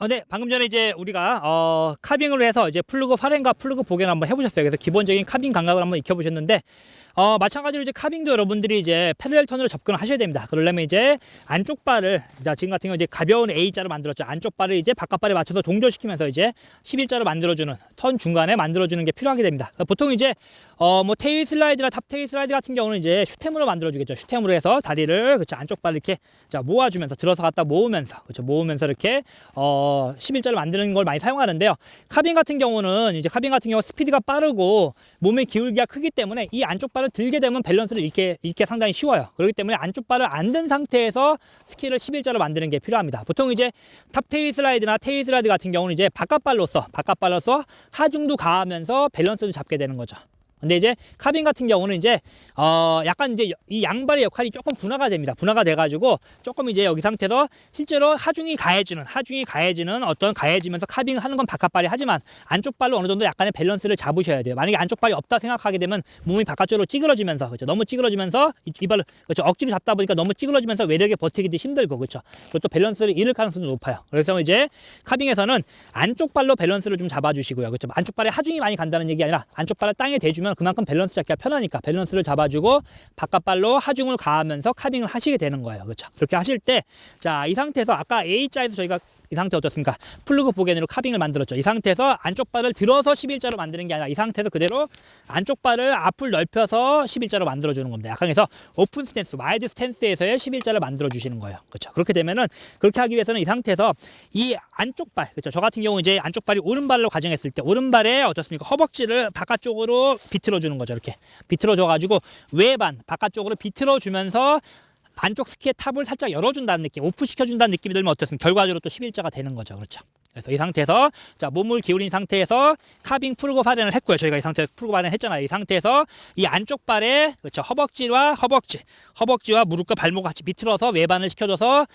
네, 방금 전에 이제 우리가 카빙으로 해서 이제 플러그 활행과 플러그 복용을 한번 해보셨어요. 그래서 기본적인 카빙 감각을 한번 익혀보셨는데, 마찬가지로 이제 카빙도 여러분들이 이제 패러렐 턴으로 접근을 하셔야 됩니다. 그러려면 이제 안쪽 발을, 자, 지금 같은 경우 이제 가벼운 A자로 만들었죠. 안쪽 발을 이제 바깥 발에 맞춰서 동조시키면서 이제 11자로 만들어주는, 턴 중간에 만들어주는 게 필요하게 됩니다. 보통 이제 뭐 테일 슬라이드나 탑 테일 슬라이드 같은 경우는 이제 슈템으로 만들어주겠죠. 슈템으로 해서 다리를, 그쵸, 안쪽 발을 이렇게, 자, 모아주면서 들어서 갖다 모으면서, 그쵸, 모으면서 이렇게 11자를 만드는 걸 많이 사용하는데요. 카빙 같은 경우는 카빙 같은 경우 스피드가 빠르고 몸의 기울기가 크기 때문에 이 안쪽 발을 들게 되면 밸런스를 잃게 상당히 쉬워요. 그렇기 때문에 안쪽 발을 안 든 상태에서 스키를 11자로 만드는 게 필요합니다. 보통 이제 탑 테일 슬라이드나 테일 슬라이드 같은 경우는 이제 바깥 발로서 하중도 가하면서 밸런스를 잡게 되는 거죠. 근데 이제 카빙 같은 경우는 이제 약간 이제 이 양발의 역할이 조금 분화가 됩니다. 분화가 돼가지고 조금 이제 여기 상태에서 실제로 하중이 가해지는 가해지면서 카빙을 하는 건 바깥발이 하지만 안쪽 발로 어느 정도 약간의 밸런스를 잡으셔야 돼요. 만약에 안쪽 발이 없다 생각하게 되면 몸이 바깥쪽으로 찌그러지면서, 그렇죠, 너무 찌그러지면서 이 발을, 그렇죠, 억지로 잡다 보니까 너무 찌그러지면서 외력에 버티기도 힘들고, 그렇죠, 그것도 밸런스를 잃을 가능성도 높아요. 그래서 이제 카빙에서는 안쪽 발로 밸런스를 좀 잡아주시고요. 그렇죠, 안쪽 발에 하중이 많이 간다는 얘기 아니라 안쪽 발을 땅에 대주면 그만큼 밸런스 잡기가 편하니까 밸런스를 잡아주고 바깥발로 하중을 가하면서 카빙을 하시게 되는 거예요. 그렇죠? 그렇게 하실 때, 자, 이 상태에서 아까 A자에서 저희가 이 상태 어떻습니까? 플러그 보겐으로 카빙을 만들었죠. 이 상태에서 안쪽 발을 들어서 11자로 만드는 게 아니라 이 상태에서 그대로 안쪽 발을 앞을 넓혀서 11자로 만들어주는 겁니다. 약간 그래서 오픈 스탠스, 와이드 스탠스에서의 11자를 만들어주시는 거예요. 그렇죠? 그렇게 되면은, 그렇게 하기 위해서는 이 상태에서 이 안쪽 발, 그렇죠? 저 같은 경우 이제 안쪽 발이 오른발로 가정했을 때 오른발에 어떻습니까? 허벅지를 바깥쪽으로 비틀어주는 거죠. 이렇게 비틀어줘가지고 외반 바깥쪽으로 비틀어주면서 안쪽 스키의 탑을 살짝 열어준다는 느낌, 오프시켜준다는 느낌이 들면 어떻습니까? 결과적으로 또 11자가 되는 거죠. 그렇죠? 그래서 이 상태에서, 자, 몸을 기울인 상태에서 카빙 풀고 발현을 했고요. 저희가 이 상태에서 풀고 발현을 했잖아요. 이 상태에서 이 안쪽 발에, 그렇죠, 허벅지와 무릎과 발목 같이 비틀어서 외반을 시켜줘서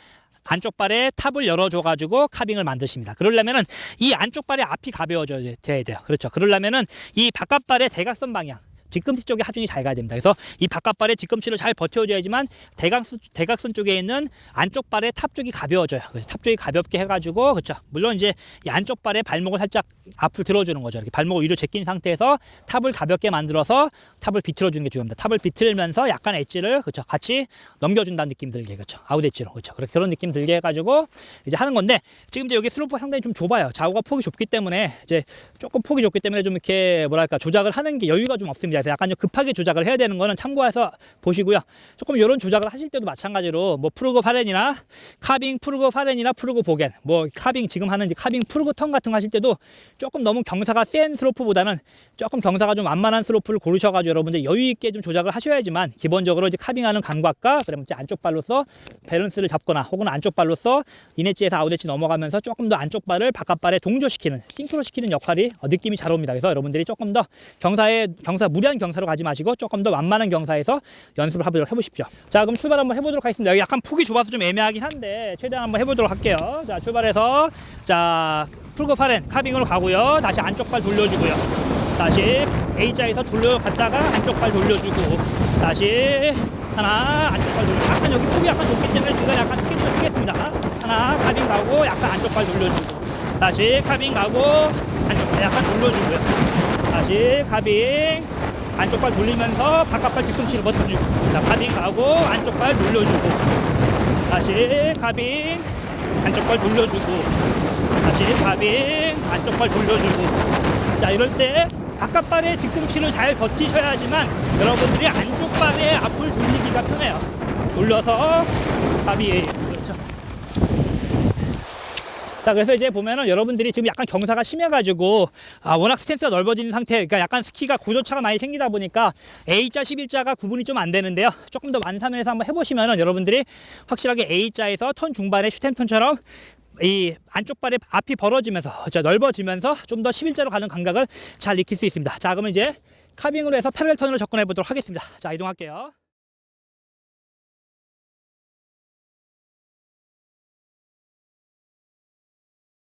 안쪽 발에 탑을 열어줘가지고 카빙을 만드십니다. 그러려면은 이 안쪽 발의 앞이 가벼워져야 돼요. 그렇죠. 그러려면은 이 바깥 발의 대각선 방향, 뒤꿈치 쪽에 하중이 잘 가야 됩니다. 그래서 이 바깥발의 뒤꿈치를 잘 버텨줘야지만 대각선 쪽에 있는 안쪽 발의 탑 쪽이 가벼워져요. 그래서 탑 쪽이 가볍게 해가지고, 그렇죠, 물론 이제 이 안쪽 발의 발목을 살짝 앞으로 들어주는 거죠. 이렇게 발목을 위로 제낀 상태에서 탑을 가볍게 만들어서 탑을 비틀어주는 게 중요합니다. 탑을 비틀면서 약간 엣지를, 그렇죠, 같이 넘겨준다는 느낌 들게, 그렇죠, 아웃 엣지로, 그렇죠, 그런 느낌 들게 해가지고 이제 하는 건데, 지금 이제 여기 슬로프가 상당히 좀 좁아요. 좌우가 폭이 좁기 때문에 이제 조금 폭이 좁기 때문에 좀 이렇게 뭐랄까 조작을 하는 게 여유가 좀 없습니다. 그래서 약간 좀 급하게 조작을 해야 되는 거는 참고해서 보시고요. 조금 이런 조작을 하실 때도 마찬가지로 뭐 프루그 파렌이나 카빙 프루그 파렌이나 프루그 보겐, 뭐 카빙 지금 하는 카빙 프루그 턴 같은 거 하실 때도 조금 너무 경사가 센 스로프보다는 조금 경사가 좀 완만한 스로프를 고르셔가지고 여러분들 여유 있게 좀 조작을 하셔야지만 기본적으로 이제 카빙하는 감각과 그러면 이제 안쪽 발로서 밸런스를 잡거나 혹은 안쪽 발로서 인엣지에서 아웃엣지 넘어가면서 조금 더 안쪽 발을 바깥 발에 동조시키는, 싱크로시키는 역할이 느낌이 잘 옵니다. 그래서 여러분들이 조금 더 무리한 경사로 가지 마시고 조금 더 완만한 경사에서 연습을 해보십시오. 자, 그럼 출발 한번 해보도록 하겠습니다. 여기 약간 폭이 좁아서 좀 애매하긴 한데 최대한 한번 해보도록 할게요. 자, 출발해서, 자, 풀고 파렌 카빙으로 가고요. 다시 안쪽 발 돌려주고요. 다시 A자에서 돌려갔다가 안쪽 발 돌려주고, 다시 하나 안쪽 발 돌려주고, 약간 여기 폭이 약간 좁기 때문에 제가 약간 스케줄을 쓰겠습니다. 하나 카빙 가고 약간 안쪽 발 돌려주고, 다시 카빙 가고 안쪽 발 약간 돌려주고요. 다시 카빙 안쪽 발 돌리면서 바깥발 뒤꿈치를 버텨주고, 자, 카빙 가고 안쪽 발 돌려주고, 다시 카빙 안쪽 발 돌려주고, 다시 카빙 안쪽 발 돌려주고. 자, 이럴 때 바깥 발의 뒤꿈치를 잘 버티셔야지만 여러분들이 안쪽 발의 앞을 돌리기가 편해요. 돌려서 카빙. 그렇죠. 자, 그래서 이제 보면은 여러분들이 지금 약간 경사가 심해가지고, 워낙 스탠스가 넓어진 상태, 그러니까 약간 스키가 고도차가 많이 생기다 보니까 A자, 11자가 구분이 좀 안 되는데요. 조금 더 완산을 해서 한번 해보시면은 여러분들이 확실하게 A자에서 턴 중반에 슈템턴처럼 이 안쪽 발의 앞이 벌어지면서, 넓어지면서 좀 더 11자로 가는 감각을 잘 익힐 수 있습니다. 자, 그러면 이제 카빙으로 해서 패러렐 턴으로 접근해 보도록 하겠습니다. 자, 이동할게요.